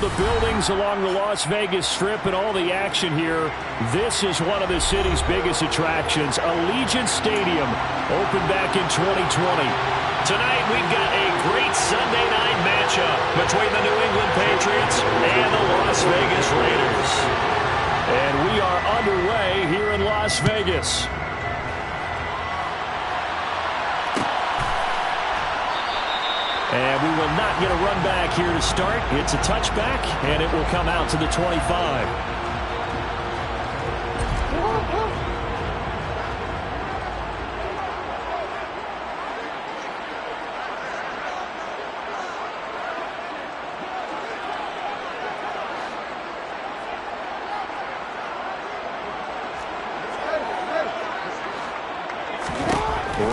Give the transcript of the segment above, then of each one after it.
the buildings along the Las Vegas Strip and all the action here, this is one of the city's biggest attractions. Allegiant Stadium opened back in 2020. Tonight we've got a great Sunday night matchup between the New England Patriots and the Las Vegas Raiders. And we are underway here in Las Vegas. And we will not get a run back here to start. It's a touchback, and it will come out to the 25.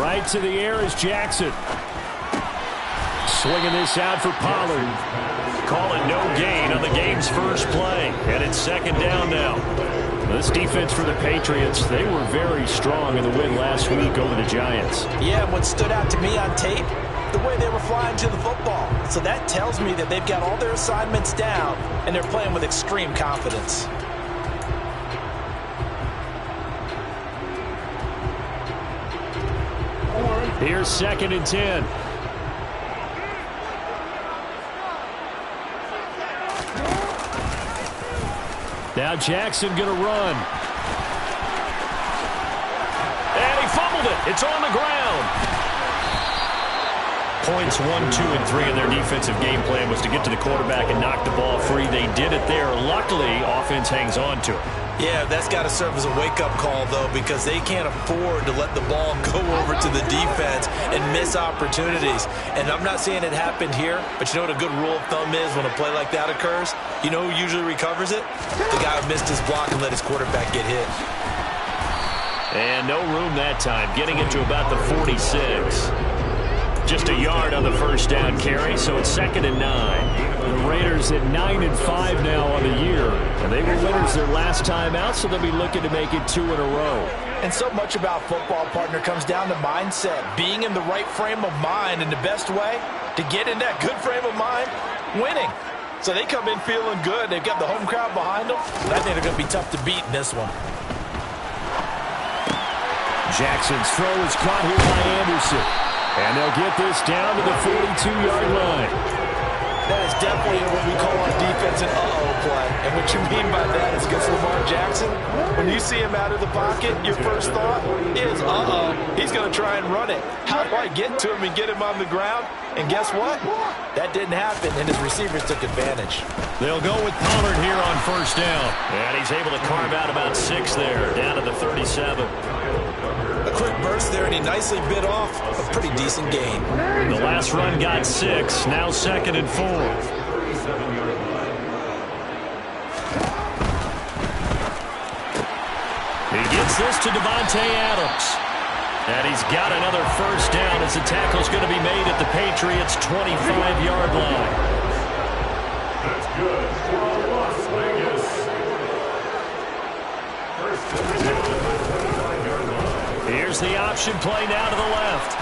Right to the air is Jackson. Swinging this out for Pollard. Call it no gain on the game's first play. And it's second down now. This defense for the Patriots, they were very strong in the win last week over the Giants. Yeah, what stood out to me on tape, the way they were flying to the football. So that tells me that they've got all their assignments down, and they're playing with extreme confidence. Here's 2nd and 10. Now Jackson going to run. And he fumbled it. It's on the ground. Points 1, 2, and 3 in their defensive game plan was to get to the quarterback and knock the ball free. They did it there. Luckily, offense hangs on to it. Yeah, that's got to serve as a wake-up call, though, because they can't afford to let the ball go over to the defense and miss opportunities. And I'm not saying it happened here, but you know what a good rule of thumb is when a play like that occurs? You know who usually recovers it? The guy who missed his block and let his quarterback get hit. And no room that time, getting it to about the 46. Just a yard on the first down carry, so it's 2nd and 9. The Raiders at 9-5 now on the year, and they were winners their last time out, so they'll be looking to make it 2 in a row. And so much about football, partner, comes down to mindset, being in the right frame of mind, and the best way to get in that good frame of mind, winning. So they come in feeling good. They've got the home crowd behind them. I think they're going to be tough to beat in this one. Jackson's throw is caught here by Anderson. And they'll get this down to the 42-yard line. That is definitely what we call on defense an uh-oh play. And what you mean by that is against Lamar Jackson, when you see him out of the pocket, your first thought is, uh-oh, he's going to try and run it. How do I get to him and get him on the ground? And guess what? That didn't happen, and his receivers took advantage. They'll go with Pollard here on first down. And he's able to carve out about 6 there, down to the 37. A quick burst there, and he nicely bit off a pretty decent gain. The last run got 6, now 2nd and 4. He gets this to Devontae Adams. And he's got another first down as the tackle's going to be made at the Patriots' 25-yard line. That's good for Las Vegas. First down. Here's the option play now to the left.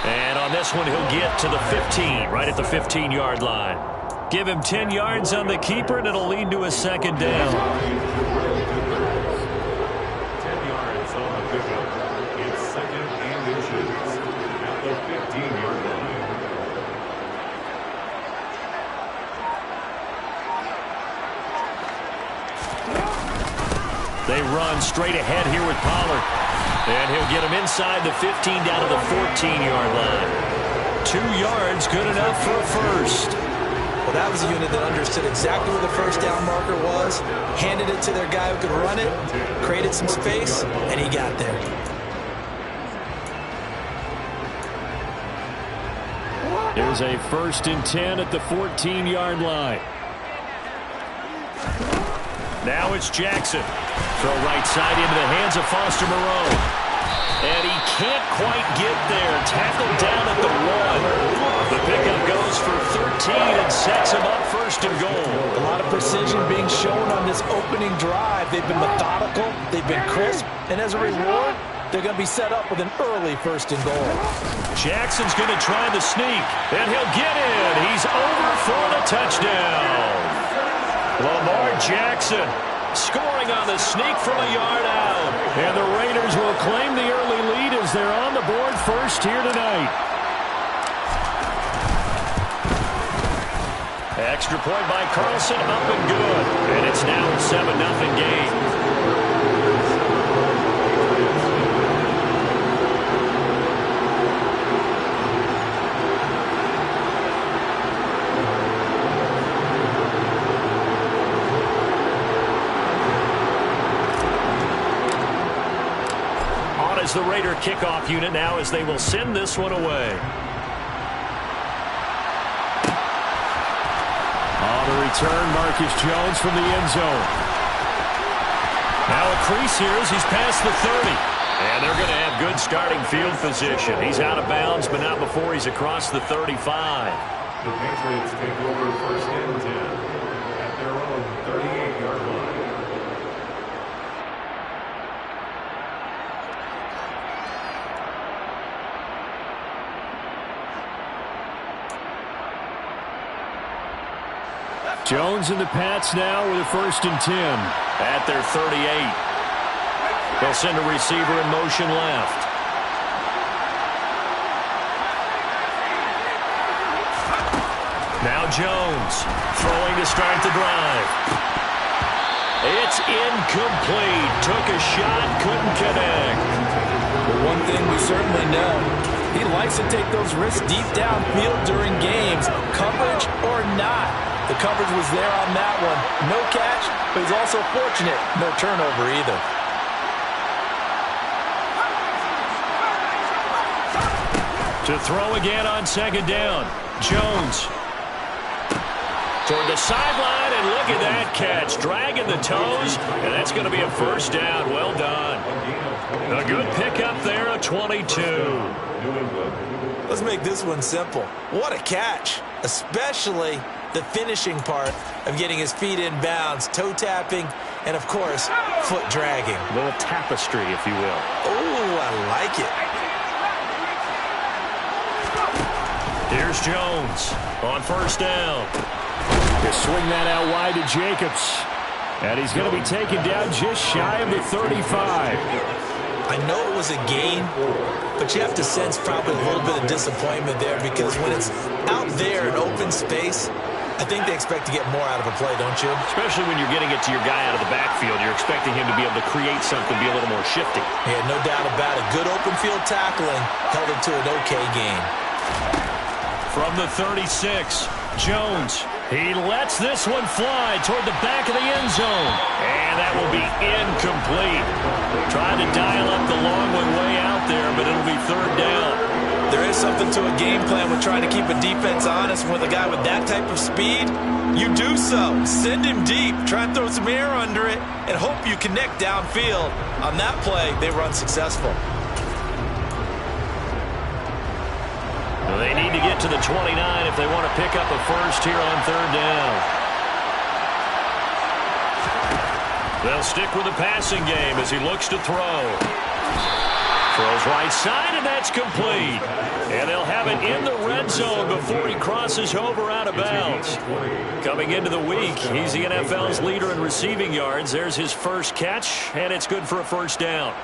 And on this one, he'll get to the 15, right at the 15-yard line. Give him 10 yards on the keeper, and it'll lead to a 2nd down. 10 yards on the pickup. It's 2nd and inches at the 15-yard line. They run straight ahead here with Pollard. And he'll get him inside the 15 down to the 14-yard line. 2 yards, good enough for a first. Well, that was a unit that understood exactly where the first down marker was, handed it to their guy who could run it, created some space, and he got there. There's a 1st and 10 at the 14-yard line. Now it's Jackson. Throw right side into the hands of Foster Moreau. And he can't quite get there. Tackled down at the 1. The pickup goes for 13 and sets him up 1st and goal. A lot of precision being shown on this opening drive. They've been methodical. They've been crisp. And as a reward, they're going to be set up with an early 1st and goal. Jackson's going to try the sneak. And he'll get in. He's over for the touchdown. Jackson scoring on the sneak from a yard out. And the Raiders will claim the early lead as they're on the board first here tonight. Extra point by Carlson, up and good. And it's now a 7-0 game. Is the Raider kickoff unit now as they will send this one away. On the return, Marcus Jones from the end zone. Now a crease here as he's past the 30. And they're going to have good starting field position. He's out of bounds, but not before he's across the 35. The Patriots take over first and 10 at their own 38-yard line. Jones and the Pats now with a 1st and 10. At their 38. They'll send a receiver in motion left. Now Jones throwing to start the drive. It's incomplete. Took a shot, couldn't connect. Well, one thing we certainly know, he likes to take those risks deep downfield during games, coverage or not. The coverage was there on that one. No catch, but he's also fortunate. No turnover either. To throw again on 2nd down. Jones. Toward the sideline, and look at that catch. Dragging the toes, and that's going to be a 1st down. Well done. A good pickup there, a 22. Let's make this one simple. What a catch, especially the finishing part of getting his feet in bounds, toe tapping, and of course, foot dragging. A little tapestry, if you will. Oh, I like it. Here's Jones on 1st down. To swing that out wide to Jacobs. And he's going to be taken down just shy of the 35. I know it was a gain, but you have to sense probably a little bit of disappointment there because when it's out there in open space, I think they expect to get more out of a play, don't you? Especially when you're getting it to your guy out of the backfield. You're expecting him to be able to create something, be a little more shifty. Yeah, no doubt about it. Good open field tackling held it to an okay gain. From the 36, Jones. He lets this one fly toward the back of the end zone. And that will be incomplete. Trying to dial up the long one way out there, but it'll be 3rd down. There is something to a game plan with trying to keep a defense honest. With a guy with that type of speed, you do so. Send him deep. Try and throw some air under it and hope you connect downfield. On that play, they were unsuccessful. Well, they need to get to the 29 if they want to pick up a 1st here on 3rd down. They'll stick with the passing game as he looks to throw. Throws right side, and that's complete. And they'll have it in the red zone before he crosses over out of bounds. Coming into the week, he's the NFL's leader in receiving yards. There's his 1st catch, and it's good for a 1st down.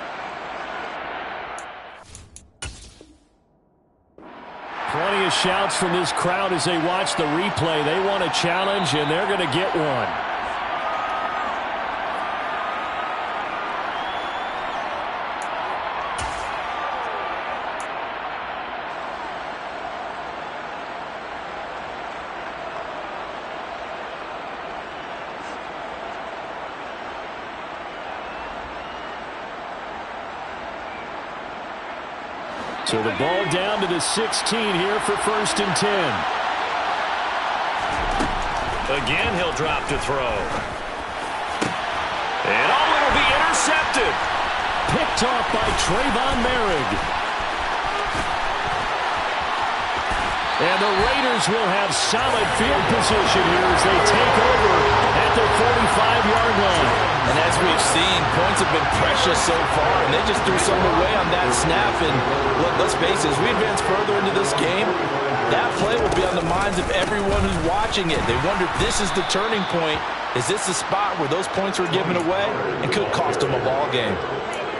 Plenty of shouts from this crowd as they watch the replay. They want a challenge, and they're going to get one. So the ball down to the 16 here for 1st and 10. Again, he'll drop to throw. And it'll be intercepted. Picked off by Trayvon Merrick. And the Raiders will have solid field position here as they take over at their 45-yard line. And as we've seen, points have been precious so far, and they just threw something away on that snap. And look, let's face it, as we advance further into this game, that play will be on the minds of everyone who's watching it. They wonder if this is the turning point Is this the spot where those points were given away and could cost them a ball game?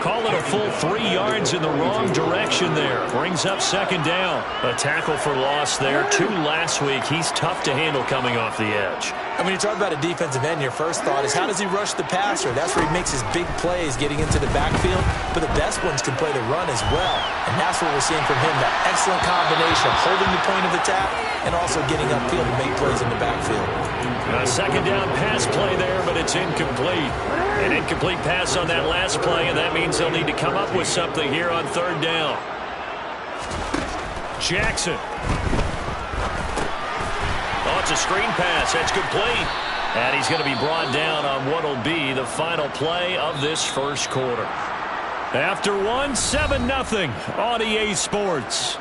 Call it a full 3 yards in the wrong direction there. Brings up second down. A tackle for loss there. 2 last week. He's tough to handle coming off the edge. And when you talk about a defensive end, your first thought is how does he rush the passer? That's where he makes his big plays getting into the backfield. But the best ones can play the run as well. And that's what we're seeing from him, that excellent combination of holding the point of attack and also getting upfield to make plays in the backfield. A second down pass play there, but it's incomplete. An incomplete pass on that last play, and that means they'll need to come up with something here on third down. Jackson. Oh, it's a screen pass. That's complete. And he's going to be brought down on what will be the final play of this first quarter. After one, 7-0 on EA Sports.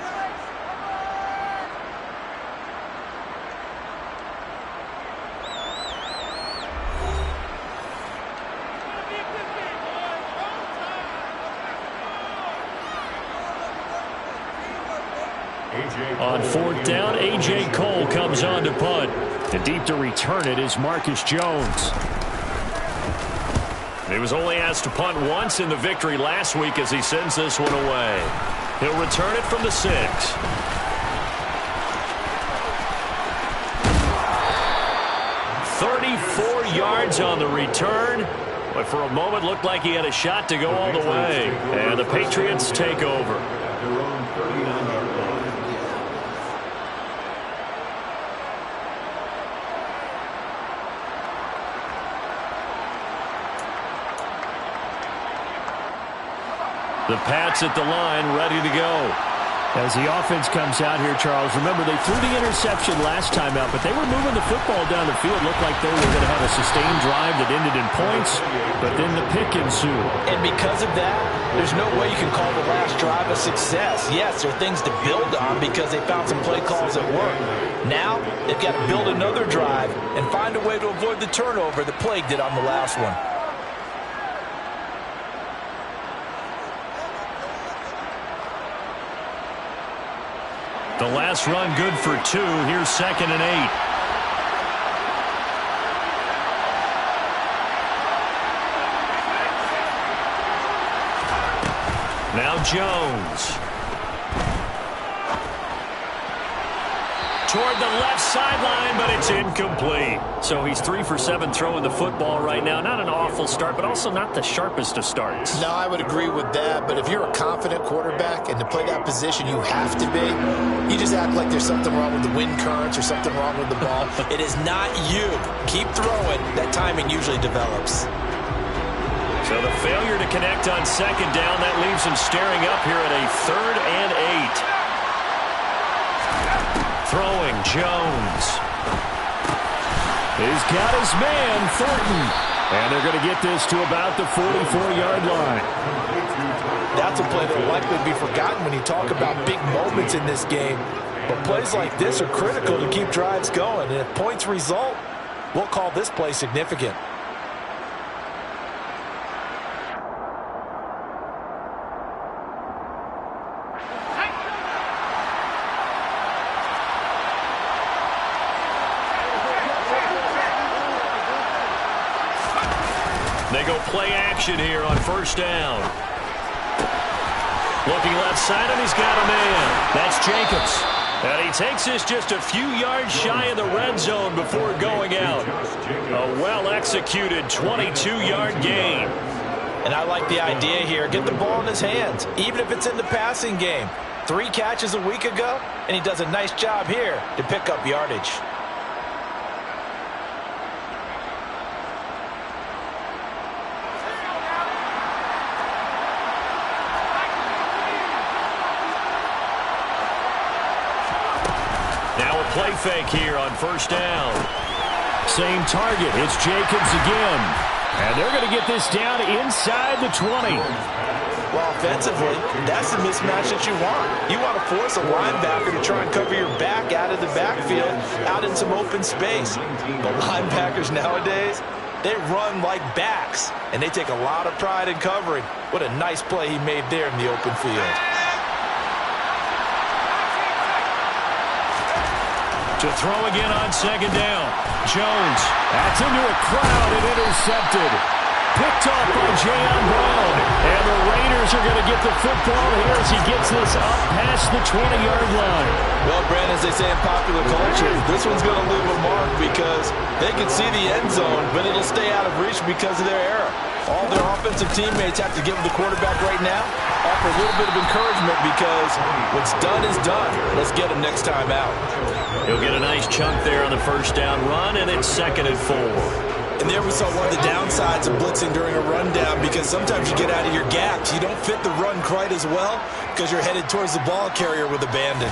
On fourth down, A.J. Cole comes on to punt. The deep to return it is Marcus Jones. He was only asked to punt once in the victory last week as he sends this one away. He'll return it from the 6. "34 yards on the return, but for a moment looked like he had a shot to go all the way. And the Patriots take over. The Pats at the line, ready to go. As the offense comes out here, Charles, remember they threw the interception last time out, but they were moving the football down the field. Looked like they were going to have a sustained drive that ended in points, but then the pick ensued. And because of that, there's no way you can call the last drive a success. Yes, there are things to build on because they found some play calls that work. Now, they've got to build another drive and find a way to avoid the turnover that plagued it on the last one. The last run good for 2. Here's 2nd and 8. Now Jones. Toward the left sideline, but it's incomplete. So he's 3 for 7 throwing the football right now. Not an awful start, but also not the sharpest of starts. No, I would agree with that. But if you're a confident quarterback and to play that position you have to be, you just act like there's something wrong with the wind currents or something wrong with the ball. It is not you. Keep throwing. That timing usually develops. So the failure to connect on second down, that leaves him staring up here at a 3rd and 8. Throwing, Jones. He's got his man, Thornton. And they're going to get this to about the 44-yard line. That's a play that will likely be forgotten when you talk about big moments in this game. But plays like this are critical to keep drives going. And if points result, we'll call this play significant. They go play action here on first down. Looking left side, and he's got a man. That's Jacobs. And he takes this just a few yards shy of the red zone before going out. A well-executed 22-yard gain. And I like the idea here. Get the ball in his hands, even if it's in the passing game. 3 catches a week ago, and he does a nice job here to pick up yardage. Now a play fake here on first down. Same target. It's Jacobs again. And they're going to get this down inside the 20. Well, offensively, that's the mismatch that you want. You want to force a linebacker to try and cover your back out of the backfield, out in some open space. The linebackers nowadays, they run like backs, and they take a lot of pride in covering. What a nice play he made there in the open field. To throw again on second down. Jones. That's into a crowd and intercepted. Picked off by Jayon Brown. And the Raiders are going to get the football here as he gets this up past the 20-yard line. Well, Brandon, as they say in popular culture, this one's going to leave a mark because they can see the end zone, but it'll stay out of reach because of their error. All their offensive teammates have to give the quarterback right now, offer a little bit of encouragement because what's done is done. Let's get him next time out. He'll get a nice chunk there on the first down run, and it's 2nd and 4. And there we saw one of the downsides of blitzing during a rundown because sometimes you get out of your gaps. You don't fit the run quite as well because you're headed towards the ball carrier with abandon.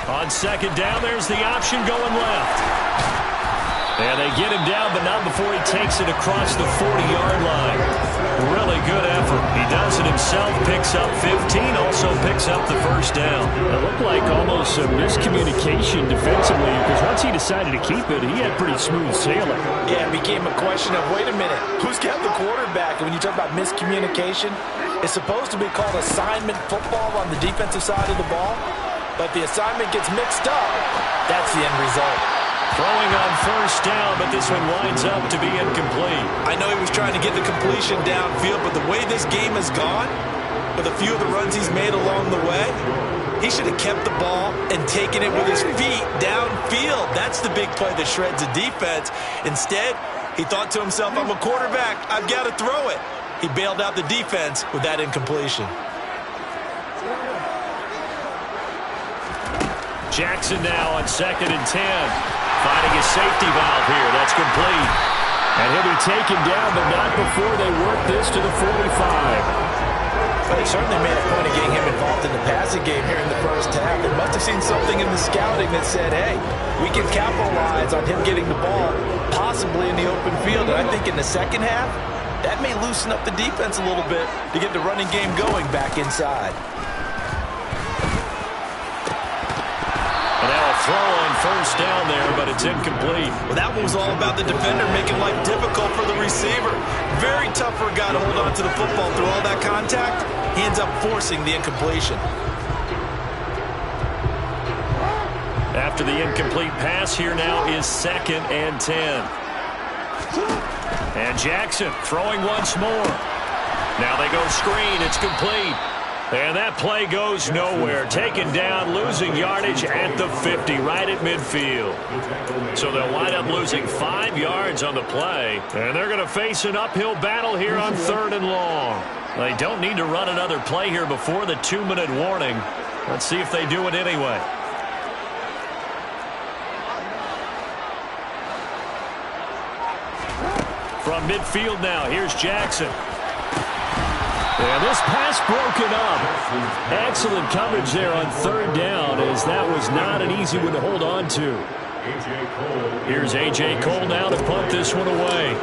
On second down, there's the option going left. And they get him down, but not before he takes it across the 40-yard line. Really good effort. He does it himself, picks up 15, also picks up the first down. It looked like almost some miscommunication defensively because once he decided to keep it, he had pretty smooth sailing. Yeah, it became a question of, wait a minute, who's got the quarterback? And when you talk about miscommunication, it's supposed to be called assignment football on the defensive side of the ball. But the assignment gets mixed up. That's the end result. Throwing on first down, but this one winds up to be incomplete. I know he was trying to get the completion downfield, but the way this game has gone, with a few of the runs he's made along the way, he should have kept the ball and taken it with his feet downfield. That's the big play that shreds a defense. Instead, he thought to himself, I'm a quarterback. I've got to throw it. He bailed out the defense with that incompletion. Jackson now on 2nd and 10. Finding his safety valve here. That's complete. And he'll be taken down, but not before they work this to the 45. But they certainly made a point of getting him involved in the passing game here in the first half. They must have seen something in the scouting that said, hey, we can capitalize on him getting the ball, possibly in the open field. And I think in the second half, that may loosen up the defense a little bit to get the running game going back inside. Throw on first down there, but it's incomplete. Well, that one was all about the defender making life difficult for the receiver. Very tough for a guy to hold on to the football through all that contact. He ends up forcing the incompletion. After the incomplete pass, here now is 2nd and 10. And Jackson throwing once more. Now they go screen. It's complete. And that play goes nowhere. Taken down, losing yardage at the 50, right at midfield. So they'll wind up losing 5 yards on the play. And they're going to face an uphill battle here on 3rd and long. They don't need to run another play here before the 2-minute warning. Let's see if they do it anyway. From midfield now, here's Jackson. And this pass broken up. Excellent coverage there on 3rd down, as that was not an easy one to hold on to. Here's A.J. Cole now to punt this one away.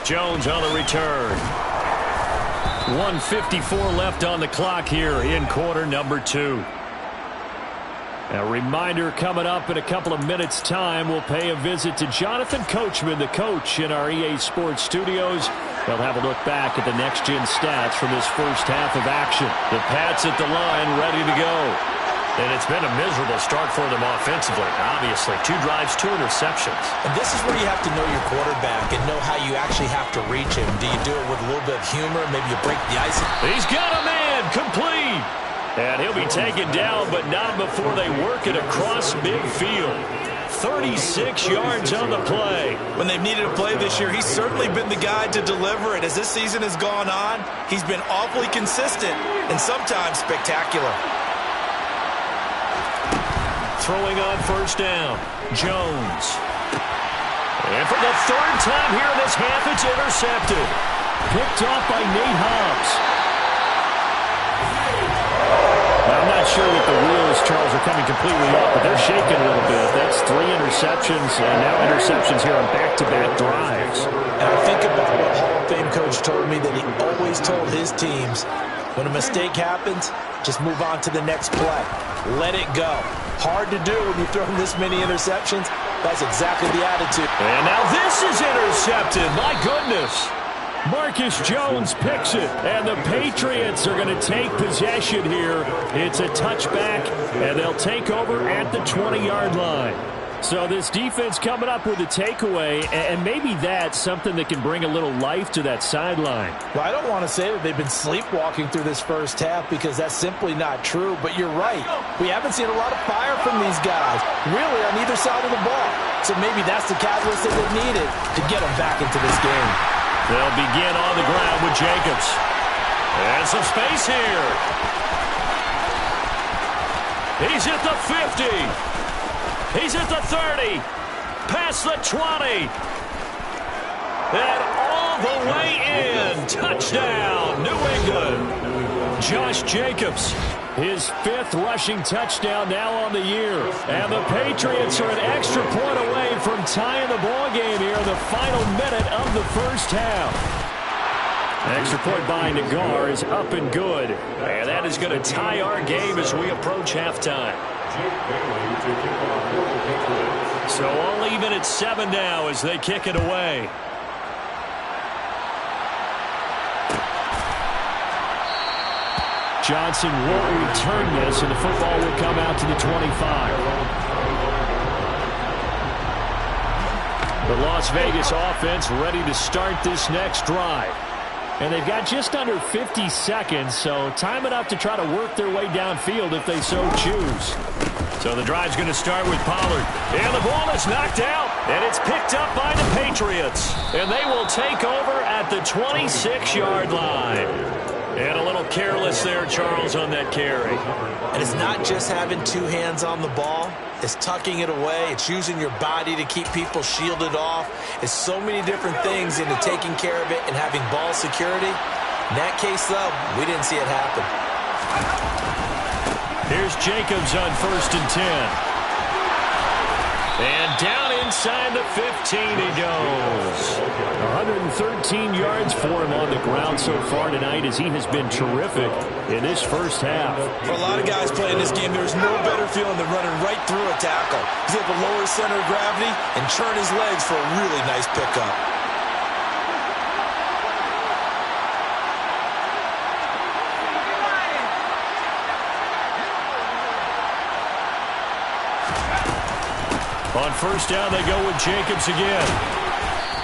Jones on the return. 1:54 left on the clock here in quarter number 2. A reminder coming up in a couple of minutes' time. We'll pay a visit to Jonathan Coachman, the coach in our EA Sports studios. They'll have a look back at the next-gen stats from this first half of action. The Pats at the line, ready to go. And it's been a miserable start for them offensively, obviously. 2 drives, 2 interceptions. And this is where you have to know your quarterback and know how you actually have to reach him. Do you do it with a little bit of humor? Maybe you break the ice? He's got a man, complete. And he'll be taken down, but not before they work it across midfield. 36 yards on the play. When they've needed a play this year, he's certainly been the guy to deliver it. As this season has gone on, he's been awfully consistent and sometimes spectacular. Throwing on first down, Jones. And for the 3rd time here in this half, it's intercepted. Picked off by Nate Hobbs. I'm not sure that the wheels, Charles, are coming completely up, but they're shaking a little bit. That's 3 interceptions, and now interceptions here on back-to-back drives. And I think about what Hall of Fame coach told me, that he always told his teams, when a mistake happens, just move on to the next play. Let it go. Hard to do when you've thrown this many interceptions. That's exactly the attitude. And now this is intercepted. My goodness. Marcus Jones picks it, and the Patriots are going to take possession here. It's a touchback, and they'll take over at the 20-yard line. So this defense coming up with a takeaway, and maybe that's something that can bring a little life to that sideline. Well, I don't want to say that they've been sleepwalking through this first half because that's simply not true, but you're right. We haven't seen a lot of fire from these guys, really on either side of the ball. So maybe that's the catalyst that they needed to get them back into this game. They'll begin on the ground with Jacobs. And some space here. He's at the 50. He's at the 30, past the 20, and all the way in. Touchdown, New England. Josh Jacobs, his 5th rushing touchdown now on the year. And the Patriots are an extra point away from tying the ball game here in the final minute of the first half. Extra point by Nagar is up and good. And that is going to tie our game as we approach halftime. So all even at 7 now as they kick it away. Johnson will return this, and the football will come out to the 25. The Las Vegas offense ready to start this next drive. And they've got just under 50 seconds, so time enough to try to work their way downfield if they so choose. So the drive's going to start with Pollard. And the ball is knocked out, and it's picked up by the Patriots. And they will take over at the 26-yard line. And a little careless there, Charles, on that carry. And it's not just having 2 hands on the ball. It's tucking it away. It's using your body to keep people shielded off. It's so many different things into taking care of it and having ball security. In that case, though, we didn't see it happen. Here's Jacobs on 1st and 10. And down inside the 15 he goes. 113 yards for him on the ground so far tonight as he has been terrific in this first half. For a lot of guys playing this game, there's no better feeling than running right through a tackle. He's able to lower his center of gravity and churn his legs for a really nice pickup. On 1st down, they go with Jacobs again.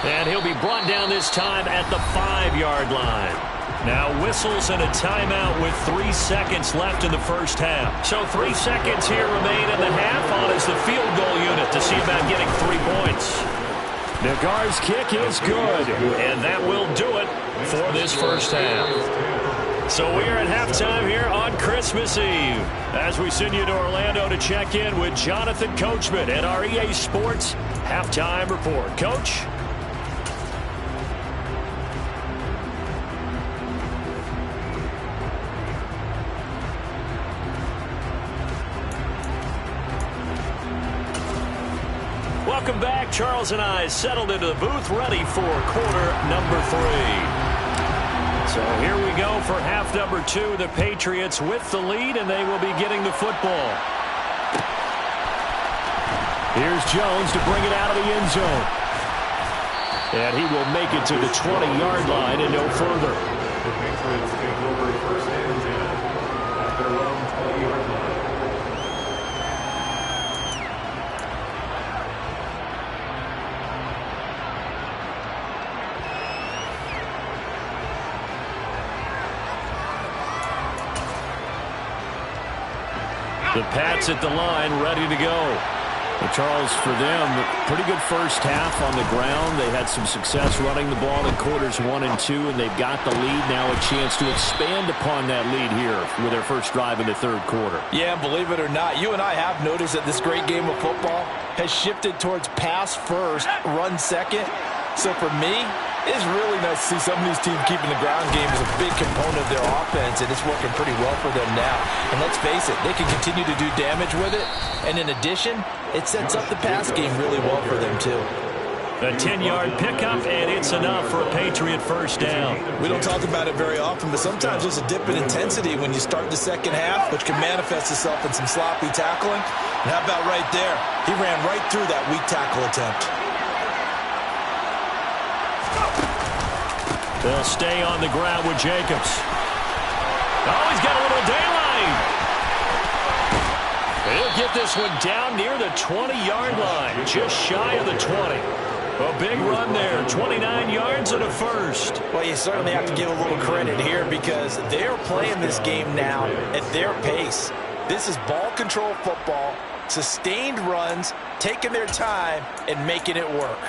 And he'll be brought down this time at the 5-yard line. Now whistles and a timeout with 3 seconds left in the first half. So 3 seconds here remain in the half on as the field goal unit to see about getting 3 points. Nagar's kick is good. And that will do it for this first half. So we are at halftime here on Christmas Eve as we send you to Orlando to check in with Jonathan Coachman at our EA Sports Halftime Report. Coach? Welcome back. Charles and I settled into the booth ready for quarter number 3. So here we go for half number 2. The Patriots with the lead, and they will be getting the football. Here's Jones to bring it out of the end zone. And he will make it to the 20-yard line and no further. The Patriots take over 1st and 10 at their own 20-yard line. The Pats at the line, ready to go. Well, Charles, for them, pretty good first half on the ground. They had some success running the ball in quarters 1 and 2, and they've got the lead now, a chance to expand upon that lead here with their first drive in the 3rd quarter. Yeah, believe it or not, you and I have noticed that this great game of football has shifted towards pass first, run second. So for me, it's really nice to see some of these teams keeping the ground game as a big component of their offense, and it's working pretty well for them now. And let's face it, they can continue to do damage with it. And in addition, it sets up the pass game really well for them, too. A 10-yard pickup, and it's enough for a Patriot first down. We don't talk about it very often, but sometimes there's a dip in intensity when you start the second half, which can manifest itself in some sloppy tackling. And how about right there? He ran right through that weak tackle attempt. They'll stay on the ground with Jacobs. Oh, he's got a little daylight. He'll get this one down near the 20-yard line, just shy of the 20. A big run there, 29 yards and a first. Well, you certainly have to give a little credit here because they're playing this game now at their pace. This is ball control football, sustained runs, taking their time and making it work.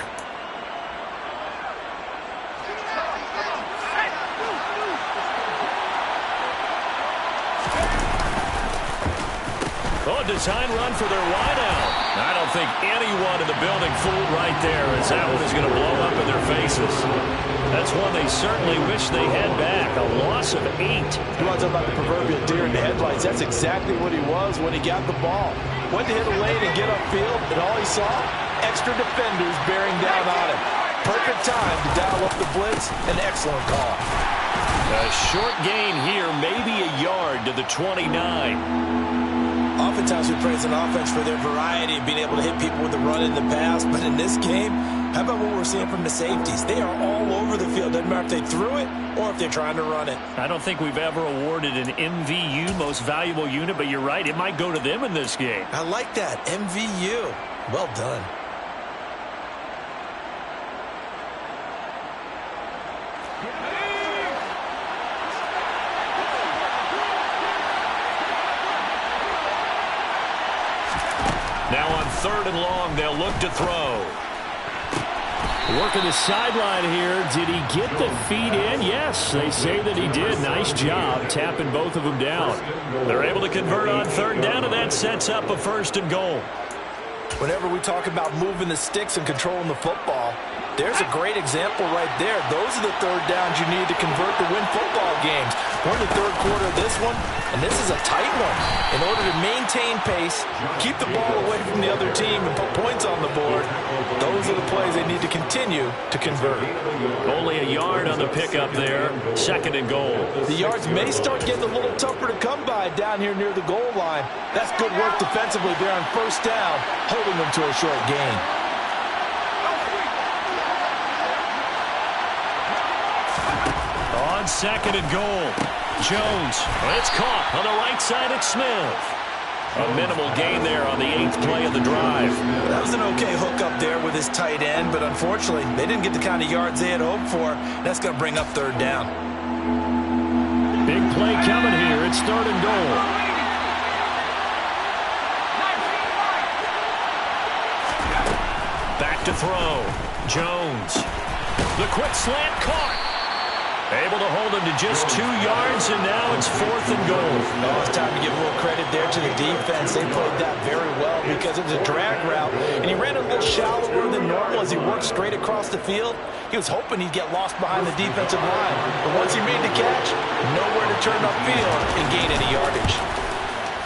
Oh, design run for their wideout. I don't think anyone in the building fooled right there, as that one is going to blow up in their faces. That's one they certainly wish they had back. A loss of 8. You want to talk about the proverbial deer in the headlights? That's exactly what he was when he got the ball. Went to hit a lane and get upfield, and all he saw? Extra defenders bearing down on him. Perfect time to dial up the blitz. An excellent call. A short gain here, maybe a yard to the 29. Oftentimes we praise an offense for their variety of being able to hit people with the run in the pass, but in this game, how about what we're seeing from the safeties? They are all over the field. Doesn't matter if they threw it or if they're trying to run it. I don't think we've ever awarded an MVU, most valuable unit, but you're right, it might go to them in this game. I like that, MVU. Well done. Now on 3rd and long, they'll look to throw. Working the sideline here. Did he get the feet in? Yes, they say that he did. Nice job tapping both of them down. They're able to convert on 3rd down, and that sets up a 1st and goal. Whenever we talk about moving the sticks and controlling the football, there's a great example right there. Those are the 3rd downs you need to convert to win football games. We're in the 3rd quarter of this one, and this is a tight one. In order to maintain pace, keep the ball away from the other team, and put points on the board, those are the plays they need to continue to convert. Only a yard on the pickup there. 2nd and goal. The yards may start getting a little tougher to come by down here near the goal line. That's good work defensively there on 1st down, holding them to a short gain. On 2nd and goal, Jones. It's caught on the right side at Smith. A minimal gain there on the 8th play of the drive. That was an okay hook up there with his tight end, but unfortunately, they didn't get the kind of yards they had hoped for. That's going to bring up 3rd down. Big play coming here. It's 3rd and goal. Back to throw. Jones. The quick slant caught. Able to hold him to just 2 yards, and now it's 4th and goal. Oh, it's time to give a little credit there to the defense. They played that very well because it was a drag route, and he ran a little shallower than normal as he worked straight across the field. He was hoping he'd get lost behind the defensive line, but once he made the catch, nowhere to turn upfield and gain any yardage.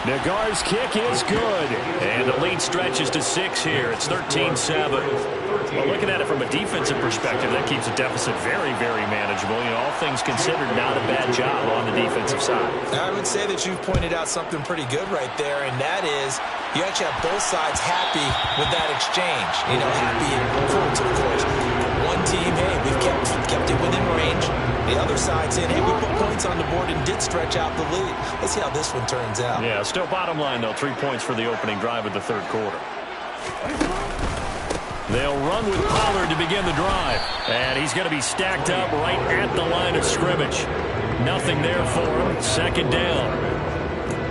Nagar's kick is good. And the lead stretches to 6 here. It's 13-7. Well, looking at it from a defensive perspective, that keeps the deficit very, very manageable. You know, all things considered, not a bad job on the defensive side. I would say that you've pointed out something pretty good right there, and that is you actually have both sides happy with that exchange. You know, happy in quotes, of course. One team, hey, we've kept it within range. The other side saying, hey, we put points on the board and did stretch out the lead. Let's see how this one turns out. Yeah, still bottom line, though, 3 points for the opening drive of the 3rd quarter. They'll run with Pollard to begin the drive. And he's going to be stacked up right at the line of scrimmage. Nothing there for him. 2nd down.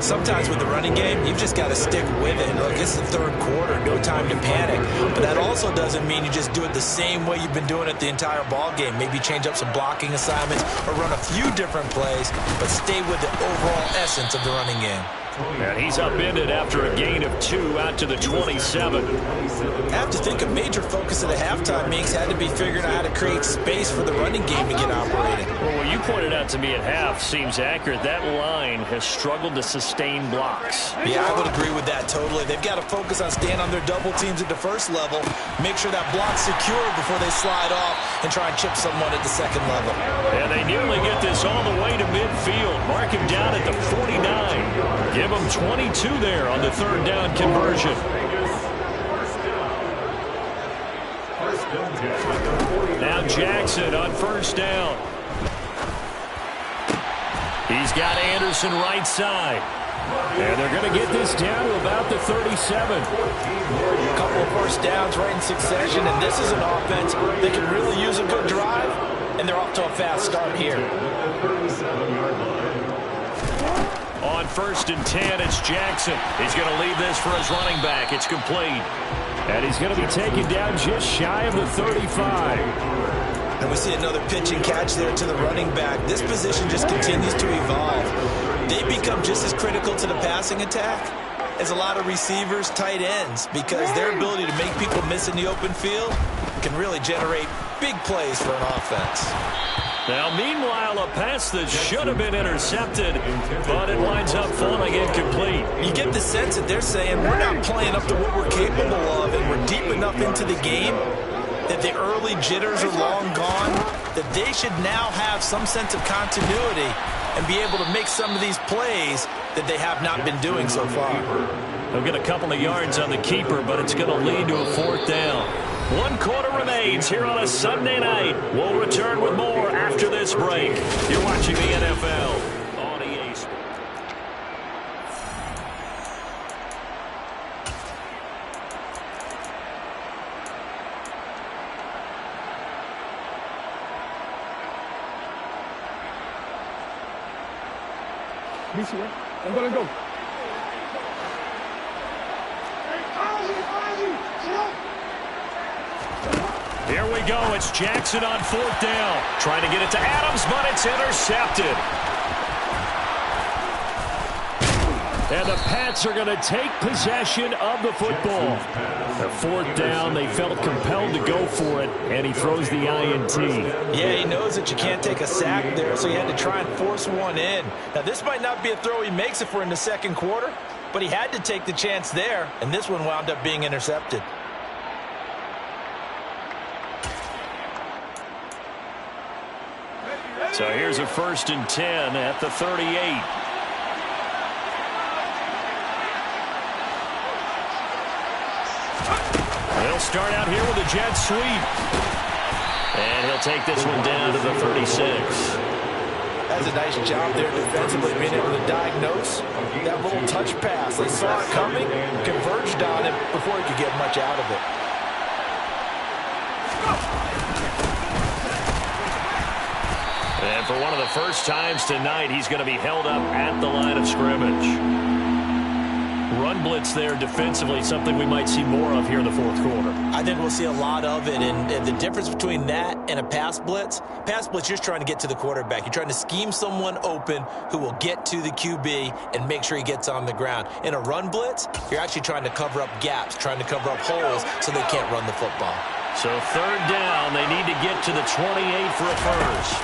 Sometimes with the running game, you've just got to stick with it. Look, it's the 3rd quarter, no time to panic. But that also doesn't mean you just do it the same way you've been doing it the entire ball game. Maybe change up some blocking assignments or run a few different plays, but stay with the overall essence of the running game. And he's upended after a gain of 2 out to the 27. I have to think a major focus of the halftime Minks had to be figuring out how to create space for the running game to get operating. Well, what you pointed out to me at half seems accurate. That line has struggled to sustain blocks. Yeah, I would agree with that totally. They've got to focus on staying on their double teams at the 1st level, make sure that block's secure before they slide off and try and chip someone at the 2nd level. And they nearly get this all the way to midfield. Mark him down at the 49. Give him 22 there on the 3rd down conversion. Now Jackson on 1st down. He's got Anderson right side. And they're going to get this down to about the 37. A couple of first downs right in succession, and this is an offense that can really use a good drive, and they're off to a fast start here. On 1st and 10, it's Jackson. He's going to leave this for his running back. It's complete. And he's going to be taken down just shy of the 35. And we see another pitch and catch there to the running back. This position just continues to evolve. They become just as critical to the passing attack as a lot of receivers, tight ends, because their ability to make people miss in the open field can really generate big plays for an offense. Now, meanwhile, a pass that should have been intercepted, but it winds up falling incomplete. You get the sense that they're saying we're not playing up to what we're capable of, and we're deep enough into the game that the early jitters are long gone, that they should now have some sense of continuity and be able to make some of these plays that they have not been doing so far. They'll get a couple of yards on the keeper, but it's going to lead to a 4th down. 1 quarter remains here on a Sunday night. We'll return with more after this break. You're watching the NFL on EA Sports. Let's go. Here we go. It's Jackson on 4th down. Trying to get it to Adams, but it's intercepted. And the Pats are going to take possession of the football. Their 4th down, they felt compelled to go for it, and he throws the INT. Yeah, he knows that you can't take a sack there, so he had to try and force one in. Now, this might not be a throw he makes if we're in the 2nd quarter, but he had to take the chance there, and this one wound up being intercepted. So here's a 1st and 10 at the 38. He'll start out here with a jet sweep. And he'll take this one down to the 36. That's a nice job there defensively, being able to diagnose that little touch pass. They saw it coming, converged on it before he could get much out of it. And for one of the first times tonight, he's going to be held up at the line of scrimmage. Run blitz there defensively, something we might see more of here in the 4th quarter. I think we'll see a lot of it, and the difference between that and a pass blitz, you're just trying to get to the quarterback. You're trying to scheme someone open who will get to the QB and make sure he gets on the ground. In a run blitz, you're actually trying to cover up gaps, trying to cover up holes so they can't run the football. So 3rd down, they need to get to the 28 for a first.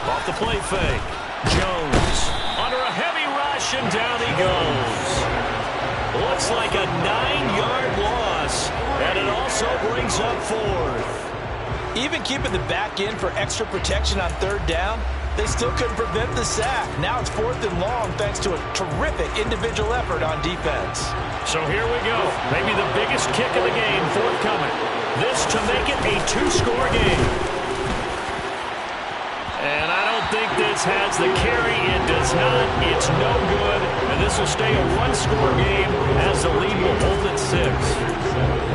Off the play fake. Jones under a heavy rush, and down he goes. Looks like a 9-yard loss, and it also brings up 4th. Even keeping the back in for extra protection on 3rd down, they still couldn't prevent the sack. Now it's 4th and long thanks to a terrific individual effort on defense. So here we go. Maybe the biggest kick of the game forthcoming. This to make it a 2-score game. And I don't think this has the carry. It does not. It's no good. And this will stay a 1-score game as the lead will hold at 6.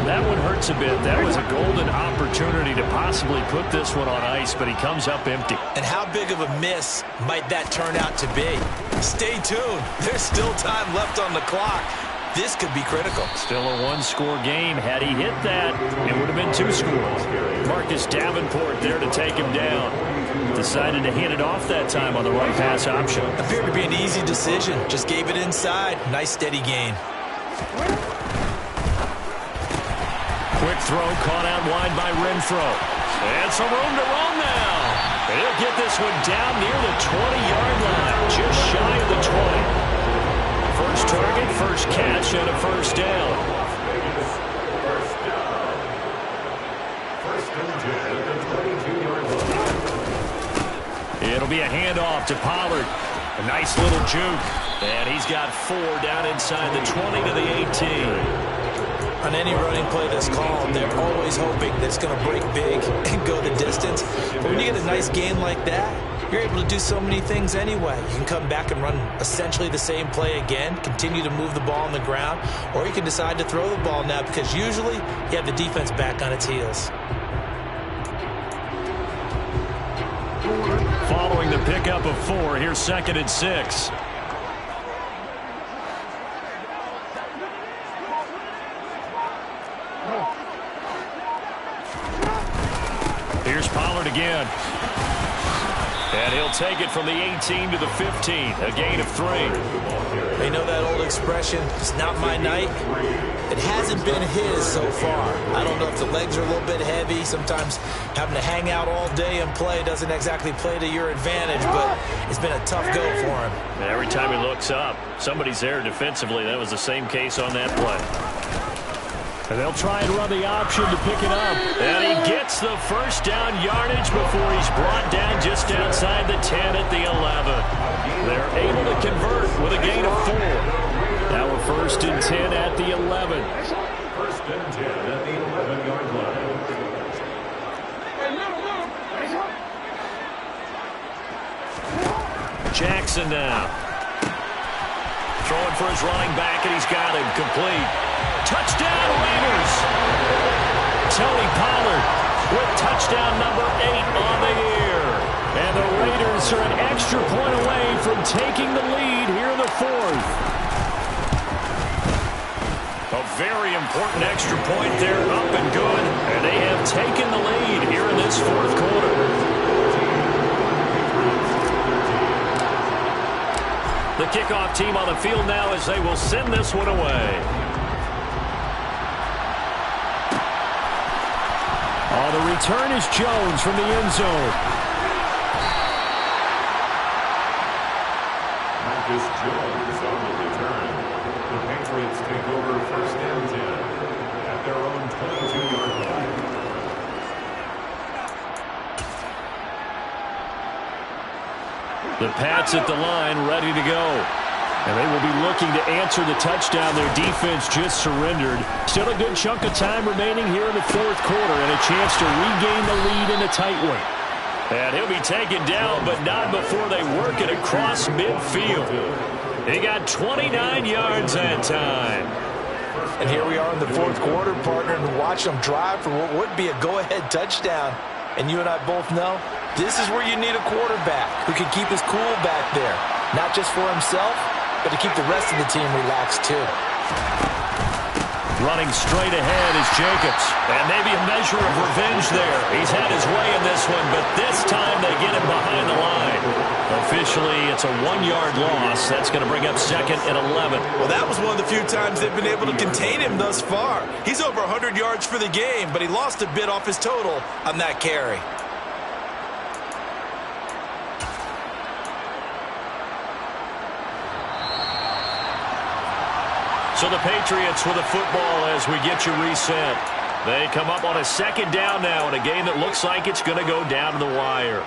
That one hurts a bit. That was a golden opportunity to possibly put this one on ice, but he comes up empty. And how big of a miss might that turn out to be? Stay tuned. There's still time left on the clock. This could be critical. Still a 1-score game. Had he hit that, it would have been 2 scores. Marcus Davenport there to take him down. Decided to hand it off that time on the right pass option. Appeared to be an easy decision. Just gave it inside. Nice steady gain. Quick throw caught out wide by Renfro. And some room to run now. And he'll get this one down near the 20-yard line. Just shy of the 20. First target, first catch, and a 1st down. It'll be a handoff to Pollard. A nice little juke. And he's got 4 down inside the 20 to the 18. On any running play that's called, they're always hoping that it's going to break big and go the distance. But when you get a nice gain like that, you're able to do so many things anyway. You can come back and run essentially the same play again, continue to move the ball on the ground, or you can decide to throw the ball now because usually you have the defense back on its heels. Following the pickup of 4, here's 2nd and 6. Here's Pollard again. And he'll take it from the 18 to the 15, a gain of 3. They know that old expression, it's not my night. It hasn't been his so far. I don't know if the legs are a little bit heavy. Sometimes having to hang out all day and play doesn't exactly play to your advantage, but it's been a tough go for him. And every time he looks up, somebody's there defensively. That was the same case on that play. And they'll try and run the option to pick it up. And he gets the first down yardage before he's brought down just outside the 10 at the 11. They're able to convert with a gain of 4. Now a 1st and 10 at the 11. 1st and 10 at the 11-yard line. Jackson now. Throwing for his running back, and he's got him complete. Touchdown, Raiders! Tony Pollard with touchdown number 8 on the year. And the Raiders are an extra point away from taking the lead here in the 4th. A very important extra point there, up and good. And they have taken the lead here in this 4th quarter. The kickoff team on the field now as they will send this one away. The return is Jones from the end zone. Marcus Jones on the return. The Patriots take over 1st and 10 at their own 22-yard line. The Pats at the line, ready to go. And they will be looking to answer the touchdown their defense just surrendered. Still a good chunk of time remaining here in the 4th quarter and a chance to regain the lead in a tight one. And he'll be taken down, but not before they work it across midfield. He got 29 yards that time. And here we are in the 4th quarter, partner, and watch them drive for what would be a go-ahead touchdown. And you and I both know this is where you need a quarterback who can keep his cool back there. Not just for himself, but to keep the rest of the team relaxed, too. Running straight ahead is Jacobs. And maybe a measure of revenge there. He's had his way in this one, but this time they get him behind the line. Officially, it's a 1-yard loss. That's going to bring up 2nd and 11. Well, that was one of the few times they've been able to contain him thus far. He's over 100 yards for the game, but he lost a bit off his total on that carry. So the Patriots with the football as we get you reset. They come up on a 2nd down now in a game that looks like it's going to go down to the wire.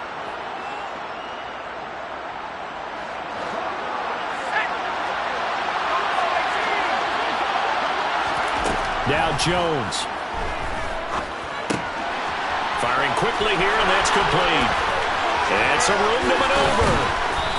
Now Jones. Firing quickly here, and that's complete. And some room to maneuver.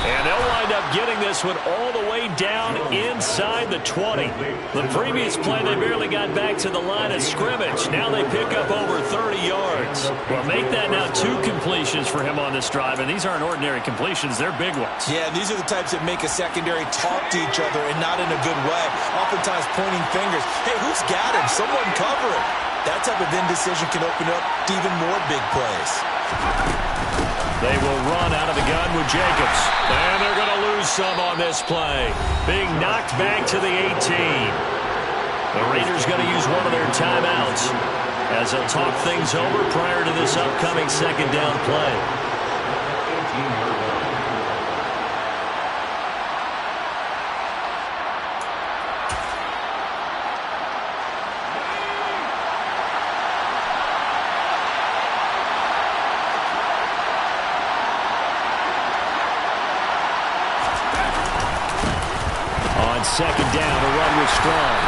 And they'll wind up getting this one all the way down inside the 20. The previous play, they barely got back to the line of scrimmage. Now they pick up over 30 yards. Well, make that now 2 completions for him on this drive, and these aren't ordinary completions. They're big ones. Yeah, these are the types that make a secondary talk to each other and not in a good way. Oftentimes pointing fingers. Hey, who's got him? Someone cover it. That type of indecision can open up to even more big plays. They will run out of the gun with Jacobs. And they're going to lose some on this play. Being knocked back to the 18. The Raiders going to use one of their timeouts as they'll talk things over prior to this upcoming 2nd down play. 18-yard line. On 2nd down, the run was strong.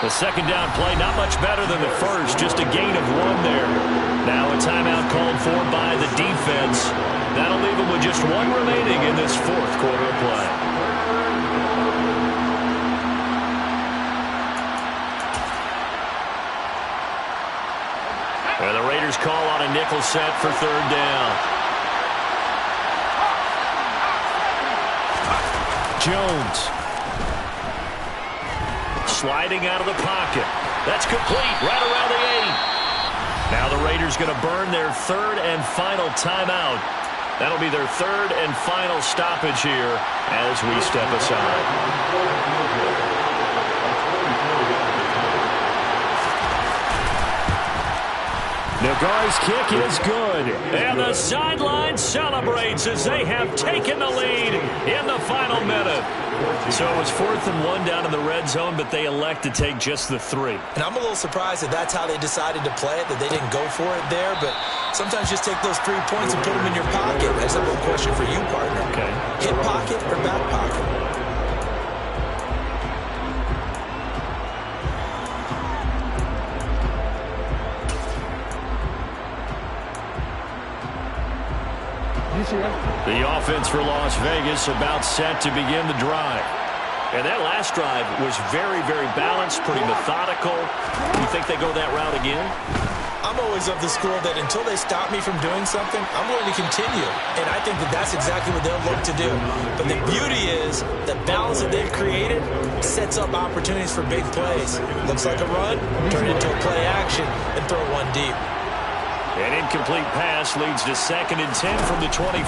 The second down play, not much better than the first, just a gain of 1 there. Now a timeout called for by the defense. That'll leave them with just 1 remaining in this fourth quarter of play. And the Raiders call on a nickel set for third down. Jones. Sliding out of the pocket. That's complete right around the 8. Now the Raiders going to burn their third and final timeout. That'll be their third and final stoppage here as we step aside. Nagar's kick is good. And the sideline celebrates as they have taken the lead in the final minute. So it was 4th and 1 down in the red zone, but they elect to take just the 3. And I'm a little surprised that that's how they decided to play it, that they didn't go for it there. But sometimes just take those 3 points and put them in your pocket. I just have one question for you, partner. Okay. Hip pocket or back pocket? The offense for Las Vegas about set to begin the drive. And that last drive was very, very balanced, pretty methodical. You think they go that route again? I'm always of the school that until they stop me from doing something, I'm going to continue. And I think that that's exactly what they'll look to do. But the beauty is the balance that they've created sets up opportunities for big plays. Looks like a run, turn it into a play action, and throw one deep. An incomplete pass leads to 2nd and 10 from the 25.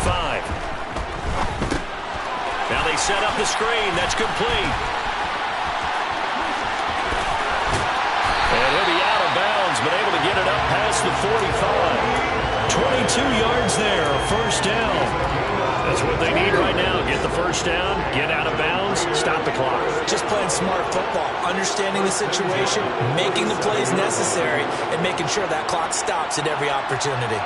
Now they set up the screen. That's complete. And he'll be out of bounds, but able to get it up past the 45. 22 yards there, first down. That's what they need right now. Get the first down, get out of bounds, stop the clock. Just playing smart football, understanding the situation, making the plays necessary, and making sure that clock stops at every opportunity.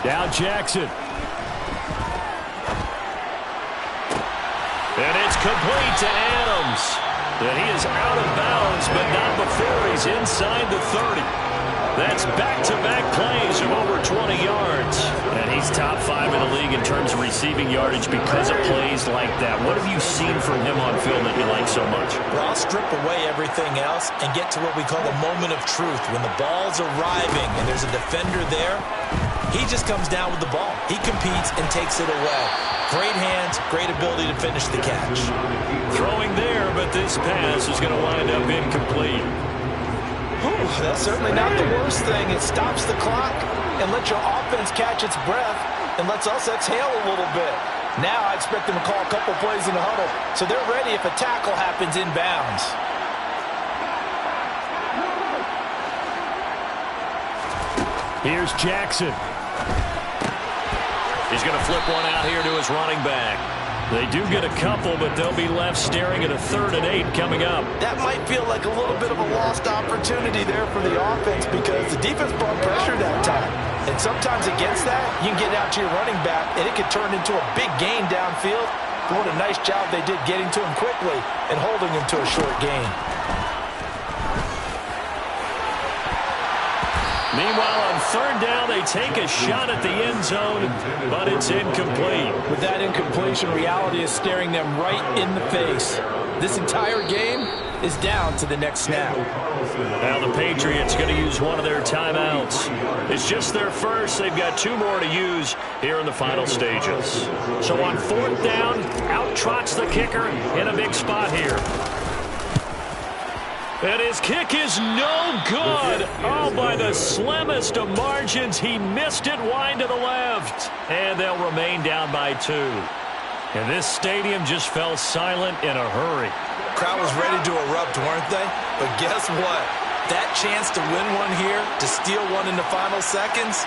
Now Jackson. And it's complete to Adams. And he is out of bounds, but not before he's inside the 30. That's back-to-back plays of over 20 yards. And he's top 5 in the league in terms of receiving yardage because of plays like that. What have you seen from him on film that you like so much? Well, I'll strip away everything else and get to what we call the moment of truth. When the ball's arriving and there's a defender there, he just comes down with the ball. He competes and takes it away. Great hands, great ability to finish the catch. Throwing there, but this pass is going to wind up incomplete. Whew, that's certainly not the worst thing. It stops the clock and lets your offense catch its breath and lets us exhale a little bit. Now I expect them to call a couple plays in the huddle, so they're ready if a tackle happens inbounds. Here's Jackson. He's going to flip one out here to his running back. They do get a couple, but they'll be left staring at a 3rd and 8 coming up. That might feel like a little bit of a lost opportunity there for the offense because the defense brought pressure that time. And sometimes against that, you can get out to your running back, and it could turn into a big gain downfield. But what a nice job they did getting to him quickly and holding him to a short gain. Meanwhile, on 3rd down, they take a shot at the end zone, but it's incomplete. With that incompletion, reality is staring them right in the face. This entire game is down to the next snap. Now the Patriots going to use one of their timeouts. It's just their first. They've got 2 more to use here in the final stages. So on 4th down, out trots the kicker in a big spot here. And his kick is no good. Oh, by the slimmest of margins, he missed it wide to the left. And they'll remain down by 2. And this stadium just fell silent in a hurry. Crowd was ready to erupt, weren't they? But guess what? That chance to win one here, to steal one in the final seconds,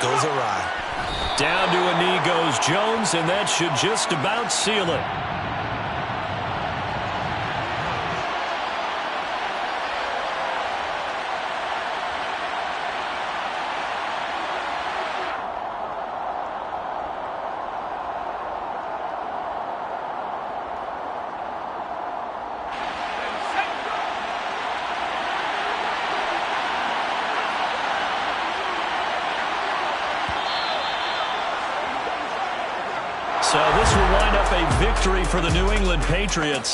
goes awry. Down to a knee goes Jones, and that should just about seal it. So this will wind up a victory for the New England Patriots.